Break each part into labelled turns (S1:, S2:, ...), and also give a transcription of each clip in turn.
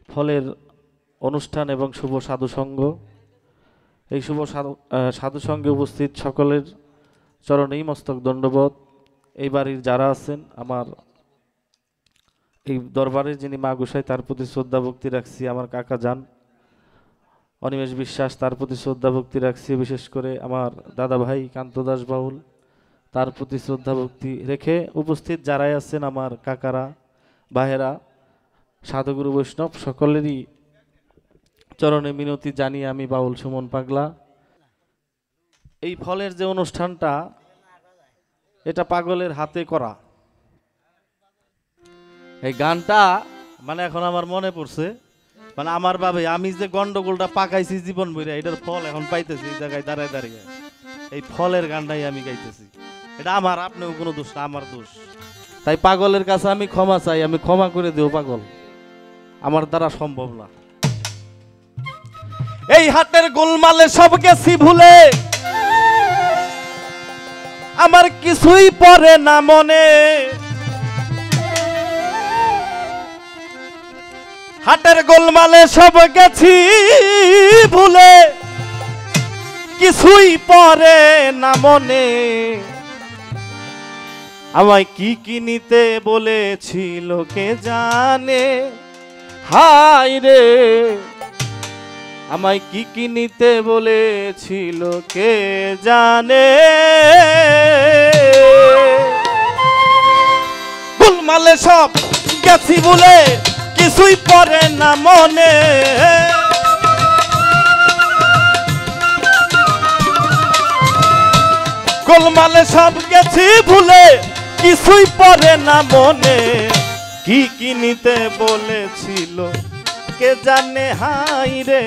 S1: ফলের অনুষ্ঠান এবং শুভ সাধুসঙ্গ। এই শুভ সাধুসঙ্গে উপস্থিত সকলের চরণেই মস্তক দণ্ডবোধ। এই বাড়ির যারা আছেন, আমার এই দরবারে যিনি মা গোসাই, তার প্রতি শ্রদ্ধা ভক্তি রাখছি। আমার কাকা যান অনিমেষ বিশ্বাস, তার প্রতি শ্রদ্ধা ভক্তি রাখছি। বিশেষ করে আমার দাদা ভাই কান্তদাস বাউল, তার প্রতি শ্রদ্ধা ভক্তি রেখে উপস্থিত যারাই আছেন, আমার কাকারা, ভাইয়েরা, সাধুগুরু বৈষ্ণব, সকলেরই চরণে মিনতি জানিয়ে আমি বাউল সুমন পাগলা। এই ফলের যে অনুষ্ঠানটা, এটা পাগলের হাতে করা। এই গানটা মানে এখন আমার মনে পড়ছে, মানে আমার ভাবে আমি যে গন্ডগোলটা পাকাইছি জীবন বইরা, এটার ফল এখন পাইতেছি এই জায়গায় দাঁড়ায় দাঁড়িয়ে। এই ফলের গানটাই আমি গাইতেছি। এটা আমার, আপনিও কোনো দোষ না, আমার দোষ। তাই পাগলের কাছে আমি ক্ষমা চাই, আমি ক্ষমা করে দিও পাগল, আমার দ্বারা সম্ভব না। এই হাটের গোলমালে সব গেছি ভুলে, আমার কিছুই পড়ে না মনে। হাটের গোলমালে সব গেছি ভুলে, কিছুই পড়ে না মনে। আমায় কি কিনিতে বলেছিল কে জানে, হায় রে আমায় কি কিনিতে বলেছিল কে জানে। গোলমালে সব গেছি বলে কিছুই পড়ে না মনে। গোলমালে সব গেছি ভুলে, কিছুই পড়ে না মনে। কি কিনিতে বলেছিল কে জানে, হাই রে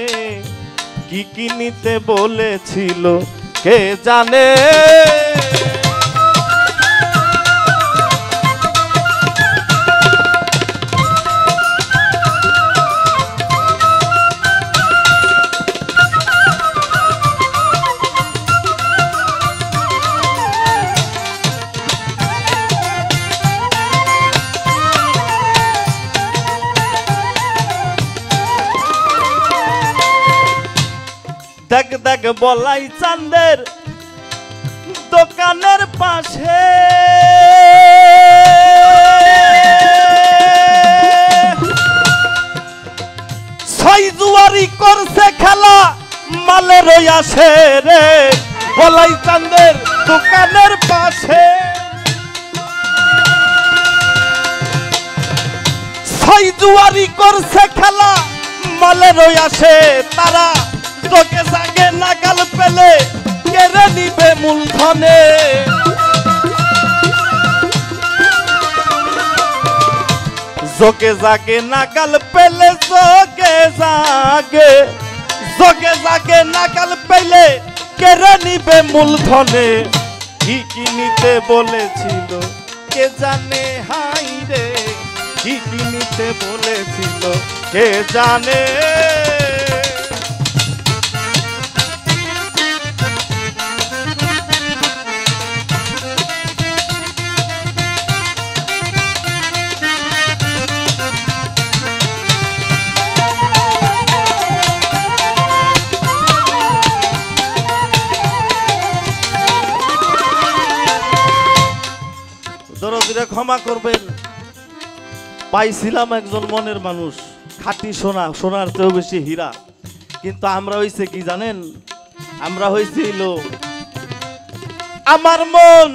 S1: কি কিনিতে বলেছিল কে জানে। দেখ দেখ বলাই চাঁদের দোকানের পাশে, ছয় জুয়ারি করছে খেলা মালের আসে রে। বলাই চাঁদের দোকানের পাশে ছয় জুয়ারি করছে খেলা মালের আসে। তারা তোকে জাগে নাগাল পেলে কেড়ে নিবে মূলধনে। জোকে জাগে নাগাল পেলে, জোকে জাগে নাগাল পেলে কেড়ে নিবে মূলধনে। কি কিনিতে বলেছিল কে জানে, হাই রে কি কিনিতে বলেছিল কে জানে। দরদিরা ক্ষমা করবেন, পাইছিলাম একজন মনের মানুষ, খাঁটি সোনা, সোনার চেয়েও বেশি হীরা। কিন্তু আমরা হইছে কি জানেন, আমরা হইছিল আমার মন।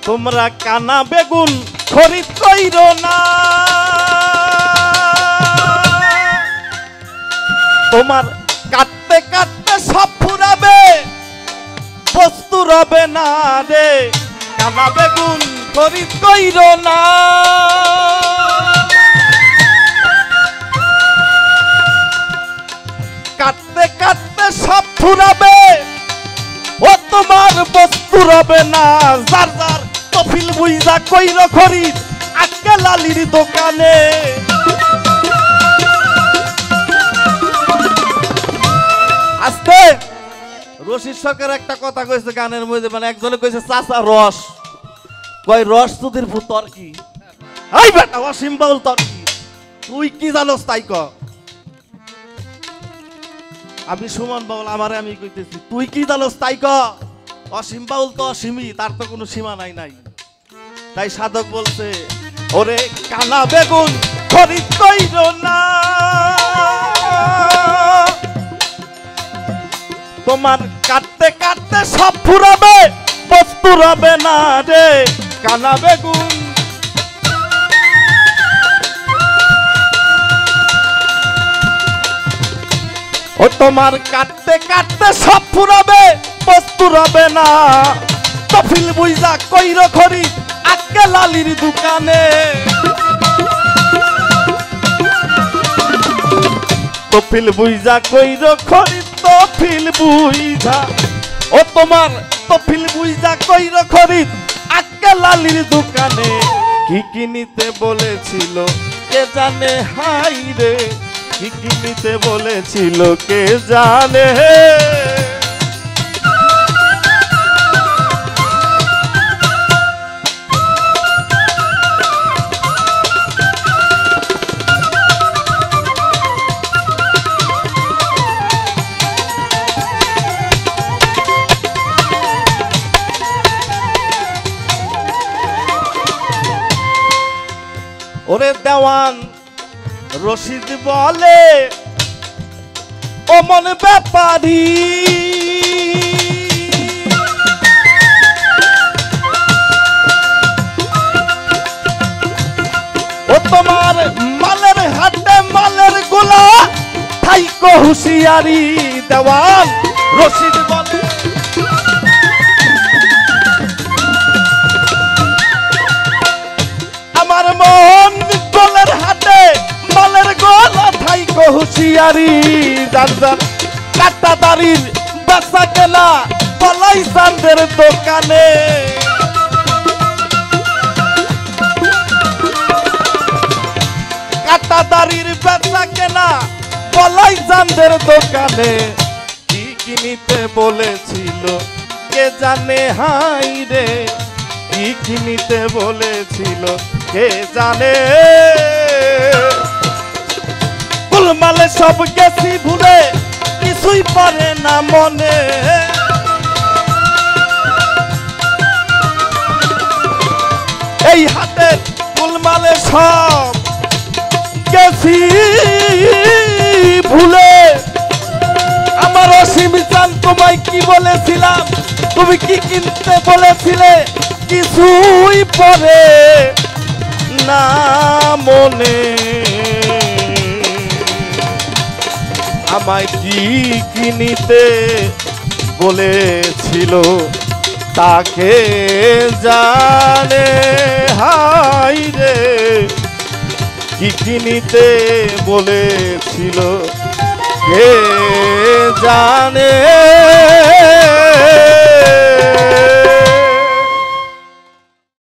S1: তোমরা কানা বেগুন খরিদ কইরো না, তোমার কাটতে কাটতে সব ফুরাবে, বস্তু রবে না রে। কানা বেগুন খরিদ কইরো না, কাটতে কাটতে সব ফুরাবে, ও তোমার বস্তু রবে না। যার যার তফিল বুইজা কইরো খরিদ আজকে লালির দোকানে। আস্তে রশিদ শখের একটা কথা কইছে গানের মধ্যে, মানে একজনে কইছে চাচা রস, কয় রস তোদের তর্কি। এই বেটা অসীম বাউল তর্কি,
S2: তুই কি জানোস তাই ক। আমি সুমন বাউল, আমারে আমি কইতেছি তুই কি জানোস তাই ক। অসীম বাউল তো অসীমই, তার তো কোনো সীমা নাই। তাই সাধক বলছে, ওরে কানা বেগুন খরিদ কইরো না, তোমার কাটতে কাটতে সব ফুরাবে, বস্তু রবে না রে কানা বেগুন। ও তোমার কাটতে কাটতে সব ফুরাবে, বস্তু রবে না। তফিল বুইজা কইরো খরিদ আজকে লালির দোকানে। তফিল বুইজা কইরো খরিদ, তফিল বুইজা, ও তোমার তফিল বুইজা কইরো খরিদ আজকে লালির দোকানে। কি কিনিতে বলেছিল কে জানে, হাই রে কি কিনিতে বলেছিল কে জানে। ওরে দেওয়ান রশিদ বলে, ও মন ব্যাপারী ও তোমার মালের হাটে মালের গোলা থাইকো হুঁশিয়ারি। দেওয়ান রশিদ বলে, আমার মন গোলের হাটে মালের গোলা থাইকো হুঁশিয়ারি। যার যার কাটা দাড়ির বেচা কেনা বলাই চাঁদের দোকানে। কাটা দাড়ির বেচা কেনা বলাই চাঁদের দোকানে। কি কিনিতে বলেছিল কে জানে, হাই রে কি কিনিতে বলেছিল কে জানে। গোলমালে সব গেছি ভুলে, কিছুই পড়ে না মনে। এই হাতে গোলমালে সব গেছি ভুলে। আমার অসীম চান তোমায় কি বলেছিলাম, তুমি কি কিনতে বলেছিলে, কিছুই পড়ে না মনে। আমায় কি কিনিতে বলেছিল তাকে জানে, হাই রে কি কিনিতে বলেছিল কে জানে।